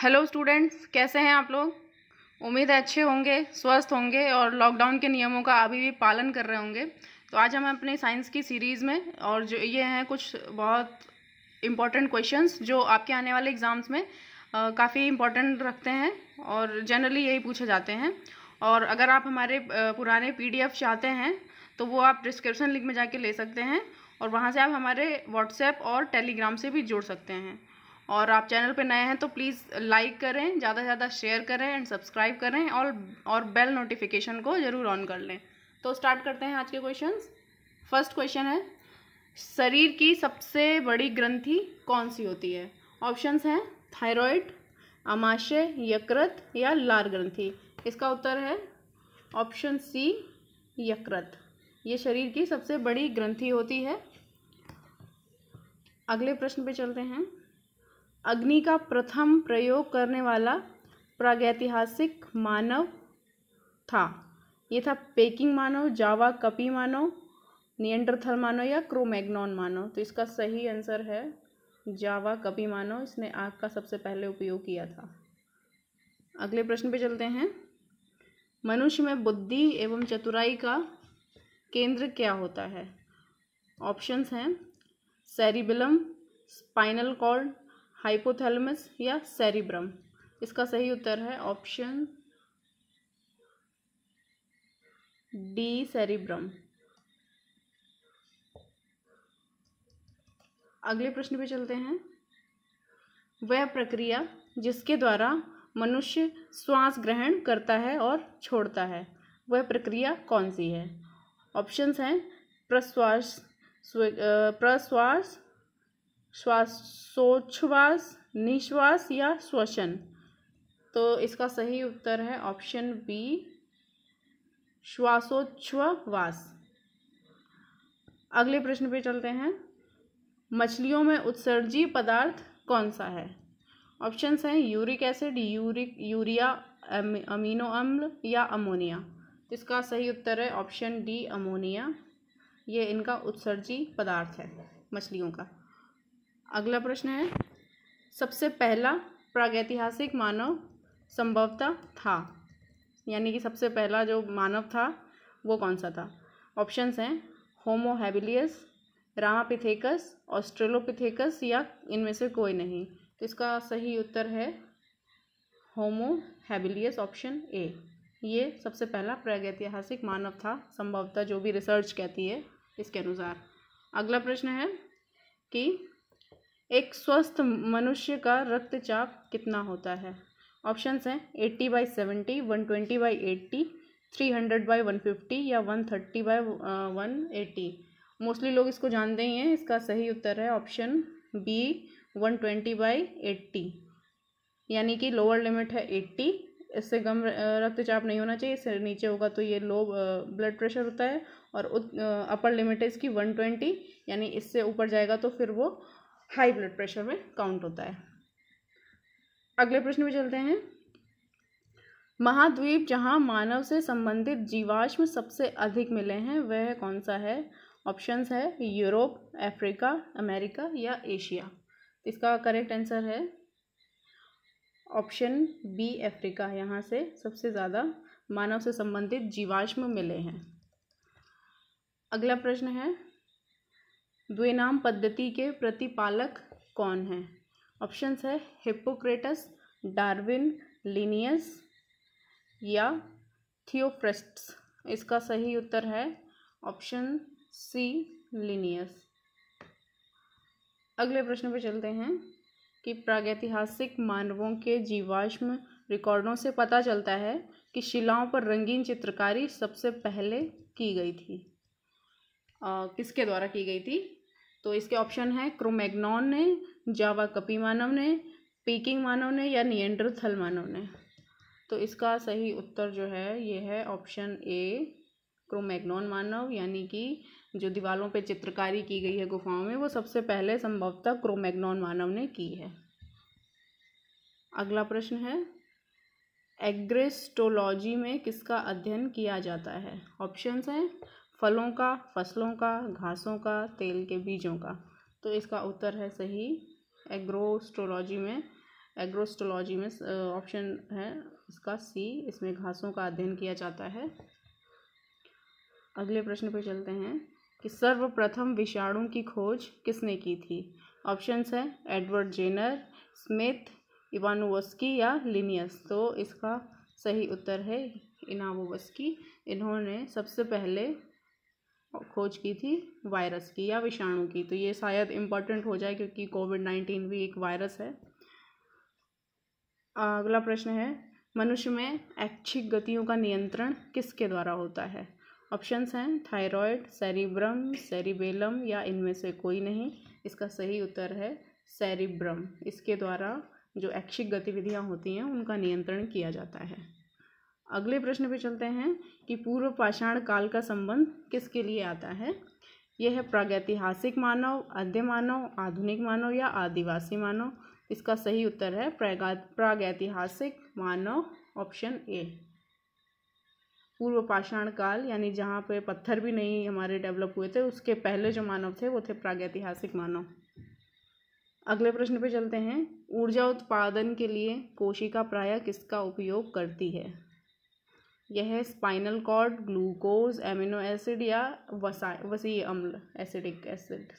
Hello students, कैसे हैं आप लोग। उम्मीद है अच्छे होंगे, स्वस्थ होंगे और लॉकडाउन के नियमों का अभी भी पालन कर रहे होंगे। तो आज हम अपनी साइंस की सीरीज़ में और जो ये हैं कुछ बहुत इम्पॉर्टेंट क्वेश्चंस जो आपके आने वाले एग्ज़ाम्स में काफ़ी इम्पॉर्टेंट रखते हैं और जनरली यही पूछे जाते हैं। और अगर आप हमारे पुराने PDF चाहते हैं तो वो आप डिस्क्रिप्शन लिंक में जाके ले सकते हैं और वहाँ से आप हमारे व्हाट्सएप और टेलीग्राम से भी जुड़ सकते हैं। और आप चैनल पे नए हैं तो प्लीज़ लाइक करें, ज़्यादा से ज़्यादा शेयर करें एंड सब्सक्राइब करें और बेल नोटिफिकेशन को ज़रूर ऑन कर लें। तो स्टार्ट करते हैं आज के क्वेश्चंस। फर्स्ट क्वेश्चन है, शरीर की सबसे बड़ी ग्रंथि कौन सी होती है। ऑप्शंस हैं थायराइड, आमाशय, यकृत या लार ग्रंथि। इसका उत्तर है ऑप्शन सी, यकृत। ये शरीर की सबसे बड़ी ग्रंथि होती है। अगले प्रश्न पे चलते हैं। अग्नि का प्रथम प्रयोग करने वाला प्रागैतिहासिक मानव था। ये था पेकिंग मानव, जावा कपी मानव, निएंडरथल मानव या क्रोमैग्नॉन मानव। तो इसका सही आंसर है जावा कपी मानव। इसने आग का सबसे पहले उपयोग किया था। अगले प्रश्न पे चलते हैं। मनुष्य में बुद्धि एवं चतुराई का केंद्र क्या होता है। ऑप्शंस हैं सेरिबेलम, स्पाइनल कॉर्ड, हाइपोथैलेमस या सेरिब्रम। इसका सही उत्तर है ऑप्शन डी, सेरिब्रम। अगले प्रश्न पे चलते हैं। वह प्रक्रिया जिसके द्वारा मनुष्य श्वास ग्रहण करता है और छोड़ता है, वह प्रक्रिया कौन सी है। ऑप्शंस हैं प्रश्वास, श्वासोच्छ्वास, निश्वास या श्वसन। तो इसका सही उत्तर है ऑप्शन बी, श्वासोच्छ्वास। अगले प्रश्न पे चलते हैं। मछलियों में उत्सर्जी पदार्थ कौन सा है। ऑप्शंस हैं यूरिक एसिड, यूरिया, अमीनो अम्ल या अमोनिया। इसका सही उत्तर है ऑप्शन डी, अमोनिया। ये इनका उत्सर्जी पदार्थ है मछलियों का। अगला प्रश्न है, सबसे पहला प्रागैतिहासिक मानव संभवतः था, यानी कि सबसे पहला जो मानव था वो कौन सा था। ऑप्शंस हैं होमो हैबिलियस, रामापिथेकस, ऑस्ट्रेलोपिथेकस या इनमें से कोई नहीं। तो इसका सही उत्तर है होमो हैबिलियस, ऑप्शन ए। ये सबसे पहला प्रागैतिहासिक मानव था संभवतः, जो भी रिसर्च कहती है इसके अनुसार। अगला प्रश्न है कि एक स्वस्थ मनुष्य का रक्तचाप कितना होता है। ऑप्शंस हैं 80/70, 120/80, 300/150 या 130/180। मोस्टली लोग इसको जानते ही हैं। इसका सही उत्तर है ऑप्शन बी, 120/80, यानी कि लोअर लिमिट है 80। इससे कम रक्तचाप नहीं होना चाहिए, इससे नीचे होगा तो ये लो ब्लड प्रेशर होता है। और अपर लिमिट है इसकी 120, यानी इससे ऊपर जाएगा तो फिर वो हाई ब्लड प्रेशर में काउंट होता है। अगले प्रश्न में चलते हैं। महाद्वीप जहां मानव से संबंधित जीवाश्म सबसे अधिक मिले हैं वह कौन सा है। ऑप्शंस है यूरोप, अफ्रीका, अमेरिका या एशिया। इसका करेक्ट आंसर है ऑप्शन बी, अफ्रीका। यहाँ से सबसे ज़्यादा मानव से संबंधित जीवाश्म मिले हैं। अगला प्रश्न है, द्विनाम पद्धति के प्रतिपालक कौन हैं। ऑप्शंस है हिप्पोक्रेटस, डार्विन, लिनियस या थियोफ्रेस्टस। इसका सही उत्तर है ऑप्शन सी, लिनियस। अगले प्रश्न पर चलते हैं कि प्रागैतिहासिक मानवों के जीवाश्म रिकॉर्डों से पता चलता है कि शिलाओं पर रंगीन चित्रकारी सबसे पहले की गई थी। किसके द्वारा की गई थी। तो इसके ऑप्शन है क्रोमैग्नॉन ने, जावा कपी मानव ने, पेकिंग मानव ने या निएंडरथल मानव ने। तो इसका सही उत्तर जो है ये है ऑप्शन ए, क्रोमैग्नॉन मानव, यानी कि जो दीवारों पे चित्रकारी की गई है गुफाओं में वो सबसे पहले संभवतः क्रोमैग्नॉन मानव ने की है। अगला प्रश्न है, एग्रेस्टोलॉजी में किसका अध्ययन किया जाता है। ऑप्शंस हैं फलों का, फसलों का, घासों का, तेल के बीजों का। तो इसका उत्तर है सही, एग्रोस्टोलॉजी में एग्रोस्टोलॉजी में ऑप्शन है इसका सी, इसमें घासों का अध्ययन किया जाता है। अगले प्रश्न पे चलते हैं कि सर्वप्रथम विषाणु की खोज किसने की थी। ऑप्शंस है एडवर्ड जेनर, स्मिथ, इवानोवस्की या लिनियस। तो इसका सही उत्तर है इवानोवस्की। इन्होंने सबसे पहले खोज की थी वायरस की या विषाणु की। तो ये शायद इम्पोर्टेंट हो जाए क्योंकि कोविड-19 भी एक वायरस है। अगला प्रश्न है मनुष्य में ऐच्छिक गतियों का नियंत्रण किसके द्वारा होता है। ऑप्शंस हैं थायराइड, सेरिब्रम, सेरिबेलम या इनमें से कोई नहीं। इसका सही उत्तर है सेरिब्रम। इसके द्वारा जो ऐच्छिक गतिविधियां होती हैं उनका नियंत्रण किया जाता है। अगले प्रश्न पे चलते हैं कि पूर्व पाषाण काल का संबंध किसके लिए आता है। यह है प्रागैतिहासिक मानव, आद्य मानव, आधुनिक मानव या आदिवासी मानव। इसका सही उत्तर है प्रागैतिहासिक मानव, ऑप्शन ए। पूर्व पाषाण काल यानी जहाँ पे पत्थर भी नहीं हमारे डेवलप हुए थे, उसके पहले जो मानव थे वो थे प्रागैतिहासिक मानव। अगले प्रश्न पे चलते हैं ऊर्जा उत्पादन के लिए कोशिका प्रायः किसका उपयोग करती है। यह है spinal cord, glucose, amino acid या वसीय अम्ल, एसिडिक एसिड,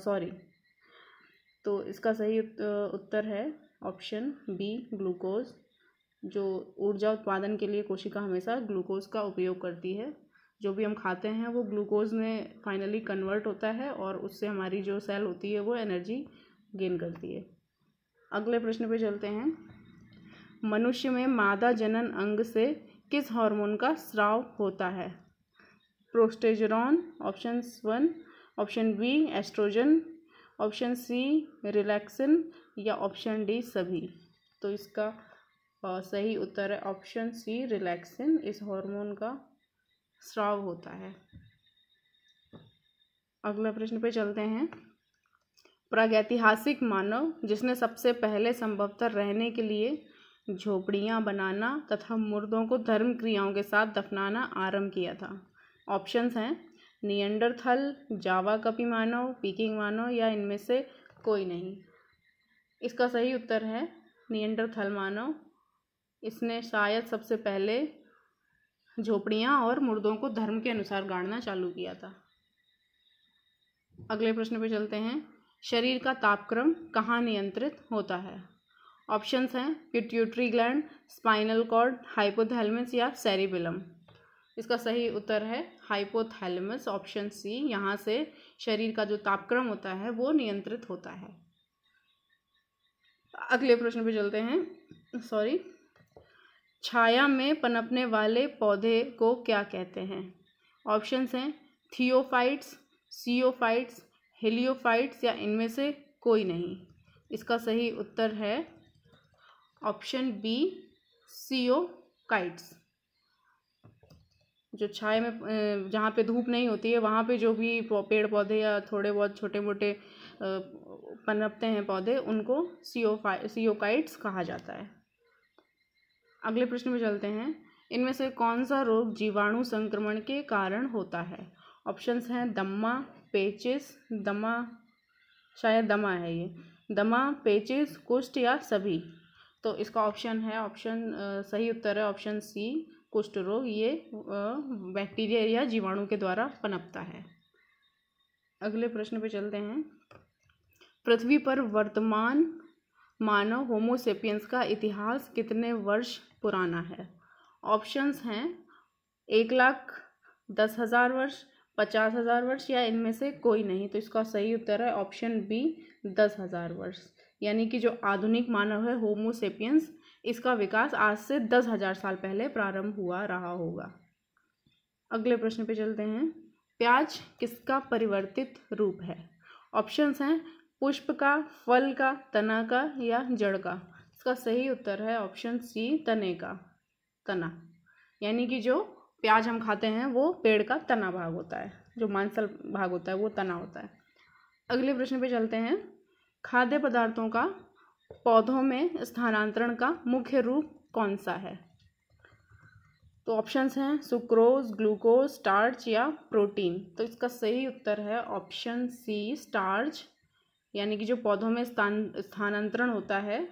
सॉरी। तो इसका सही उत्तर है ऑप्शन बी, ग्लूकोज। जो ऊर्जा उत्पादन के लिए कोशिका हमेशा ग्लूकोज का उपयोग करती है। जो भी हम खाते हैं वो ग्लूकोज में फाइनली कन्वर्ट होता है और उससे हमारी जो सेल होती है वो एनर्जी गेन करती है। अगले प्रश्न पे चलते हैं मनुष्य में मादा जनन अंग से किस हार्मोन का स्राव होता है। Progesterone, option 1, option B estrogen, option C relaxin या ऑप्शन डी सभी। तो इसका सही उत्तर है ऑप्शन सी रिलैक्सिन। इस हार्मोन का स्राव होता है। अगला प्रश्न पे चलते हैं प्रागैतिहासिक मानव जिसने सबसे पहले संभवतः रहने के लिए झोपड़ियां बनाना तथा मुर्दों को धर्म क्रियाओं के साथ दफनाना आरंभ किया था। ऑप्शंस हैं निएंडरथल, जावा कपी मानव, पीकिंग मानव या इनमें से कोई नहीं। इसका सही उत्तर है निएंडरथल मानव। इसने शायद सबसे पहले झोपड़ियां और मुर्दों को धर्म के अनुसार गाड़ना चालू किया था। अगले प्रश्न पे चलते हैं शरीर का तापक्रम कहाँ नियंत्रित होता है। ऑप्शंस हैं pituitary gland, spinal cord, hypothalamus या सेरिबेलम। इसका सही उत्तर है हाइपोथैलेमस, ऑप्शन सी। यहाँ से शरीर का जो तापक्रम होता है वो नियंत्रित होता है। अगले प्रश्न पे चलते हैं छाया में पनपने वाले पौधे को क्या कहते हैं। ऑप्शंस हैं थियोफाइट्स, सियोफाइट्स, हेलियोफाइट्स या इनमें से कोई नहीं। इसका सही उत्तर है ऑप्शन बी सियोकाइट्स। जो छाया में जहाँ पे धूप नहीं होती है वहाँ पे जो भी पेड़ पौधे या थोड़े बहुत छोटे मोटे पनपते हैं पौधे उनको सियोकाइट्स कहा जाता है। अगले प्रश्न में चलते हैं इनमें से कौन सा रोग जीवाणु संक्रमण के कारण होता है। ऑप्शंस हैं दमा, पेचिस, दमा, शायद दमा है ये, दमा, पेचिस, कुष्ठ या सभी। तो इसका सही उत्तर है ऑप्शन सी कुष्ठ रोग। ये बैक्टीरिया या जीवाणु के द्वारा पनपता है। अगले प्रश्न पे चलते हैं पृथ्वी पर वर्तमान मानव होमोसेपियंस का इतिहास कितने वर्ष पुराना है। ऑप्शंस हैं 1,10,000 वर्ष, 50,000 वर्ष या इनमें से कोई नहीं। तो इसका सही उत्तर है ऑप्शन बी 10,000 वर्ष। यानी कि जो आधुनिक मानव है होमोसेपियंस, इसका विकास आज से 10,000 साल पहले प्रारंभ हुआ रहा होगा। अगले प्रश्न पे चलते हैं प्याज किसका परिवर्तित रूप है। ऑप्शंस हैं पुष्प का, फल का, तना का या जड़ का। इसका सही उत्तर है ऑप्शन सी तने का, तना। यानी कि जो प्याज हम खाते हैं वो पेड़ का तना भाग होता है, जो मांसल भाग होता है वो तना होता है। अगले प्रश्न पे चलते हैं खाद्य पदार्थों का पौधों में स्थानांतरण का मुख्य रूप कौन सा है। तो ऑप्शंस हैं सुक्रोज, ग्लूकोज, स्टार्च या प्रोटीन। तो इसका सही उत्तर है ऑप्शन सी स्टार्च, यानी कि जो पौधों में स्थानांतरण होता है,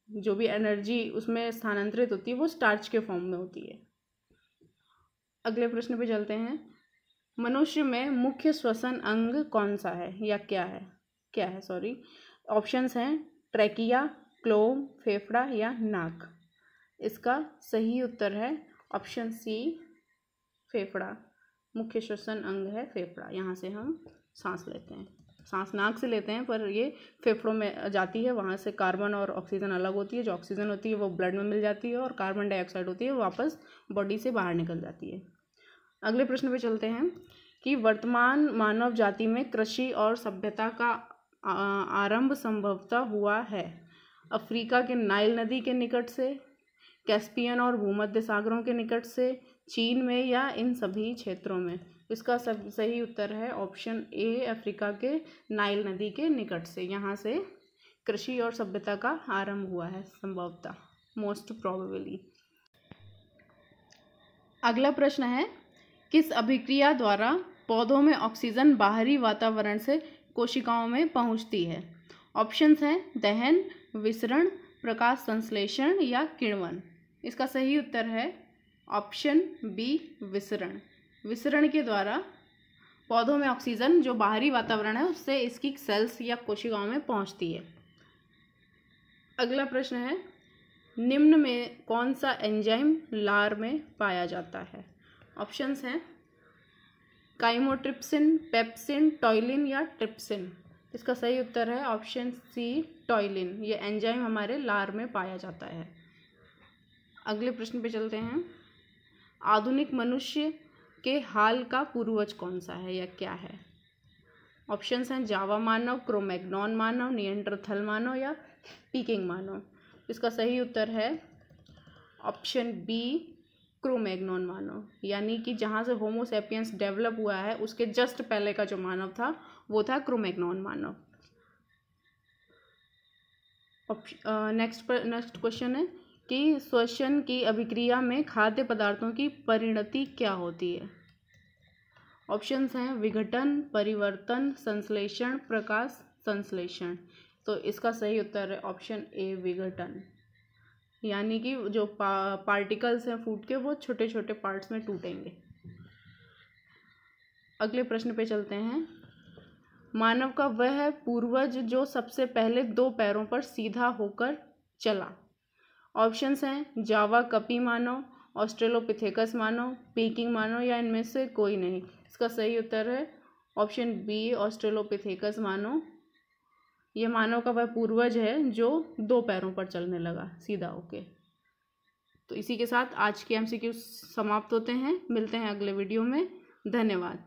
जो भी एनर्जी उसमें स्थानांतरित होती है वो स्टार्च के फॉर्म में होती है। अगले प्रश्न पे चलते हैं। मनुष्य में मुख्य श्वसन अंग कौन सा है या क्या है सॉरी। ऑप्शंस हैं ट्रैकिया, क्लोम, फेफड़ा या नाक। इसका सही उत्तर है ऑप्शन सी, फेफड़ा। मुख्य श्वसन अंग है फेफड़ा। यहाँ से हम सांस लेते हैं, सांस नाक से लेते हैं पर ये फेफड़ों में जाती है, वहाँ से कार्बन और ऑक्सीजन अलग होती है। जो ऑक्सीजन होती है वो ब्लड में मिल जाती है और कार्बन डाइऑक्साइड होती है वो वापस बॉडी से बाहर निकल जाती है। अगले प्रश्न पे चलते हैं कि वर्तमान मानव जाति में कृषि और सभ्यता का आरंभ संभवतः हुआ है अफ्रीका के नाइल नदी के निकट से, कैस्पियन और भूमध्य सागरों के निकट से, चीन में या इन सभी क्षेत्रों में। इसका सही उत्तर है ऑप्शन ए, अफ्रीका के नाइल नदी के निकट से। यहाँ से कृषि और सभ्यता का आरंभ हुआ है संभवतः, मोस्ट प्रोबेबली। अगला प्रश्न है किस अभिक्रिया द्वारा पौधों में ऑक्सीजन बाहरी वातावरण से कोशिकाओं में पहुंचती है। ऑप्शंस हैं दहन, विसरण, प्रकाश संश्लेषण या किण्वन। इसका सही उत्तर है ऑप्शन बी, विसरण। विसरण के द्वारा पौधों में ऑक्सीजन जो बाहरी वातावरण है उससे इसकी सेल्स या कोशिकाओं में पहुंचती है। अगला प्रश्न है निम्न में कौन सा एंजाइम लार में पाया जाता है। ऑप्शंस हैं काइमोट्रिप्सिन, पेप्सिन, टॉयलिन या ट्रिप्सिन। इसका सही उत्तर है ऑप्शन सी, टॉयलिन। ये एंजाइम हमारे लार में पाया जाता है। अगले प्रश्न पे चलते हैं। आधुनिक मनुष्य के हाल का पूर्वज कौन सा है या क्या है। ऑप्शंस हैं जावा मानव, क्रोमैग्नॉन मानव, निएंडरथल मानव या पीकिंग मानव। इसका सही उत्तर है ऑप्शन बी, क्रोमैग्नॉन मानव। यानी कि जहाँ से होमो सैपियंस डेवलप हुआ है उसके जस्ट पहले का जो मानव था वो था क्रोमैग्नॉन मानव। नेक्स्ट क्वेश्चन है कि श्वसन की अभिक्रिया में खाद्य पदार्थों की परिणति क्या होती है। ऑप्शंस हैं विघटन, परिवर्तन, संश्लेषण, प्रकाश संश्लेषण। तो इसका सही उत्तर है ऑप्शन ए, विघटन। यानी कि जो पार्टिकल्स हैं फूड के वो छोटे छोटे पार्ट्स में टूटेंगे। अगले प्रश्न पे चलते हैं। मानव का वह पूर्वज जो सबसे पहले 2 पैरों पर सीधा होकर चला। ऑप्शंस हैं जावा कपी मानव, ऑस्ट्रेलोपिथेकस मानव, पीकिंग मानव या इनमें से कोई नहीं। इसका सही उत्तर है ऑप्शन बी, ऑस्ट्रेलोपिथेकस मानव। ये मानव का वह पूर्वज है जो 2 पैरों पर चलने लगा सीधा होके। तो इसी के साथ आज के MCQ समाप्त होते हैं। मिलते हैं अगले वीडियो में। धन्यवाद।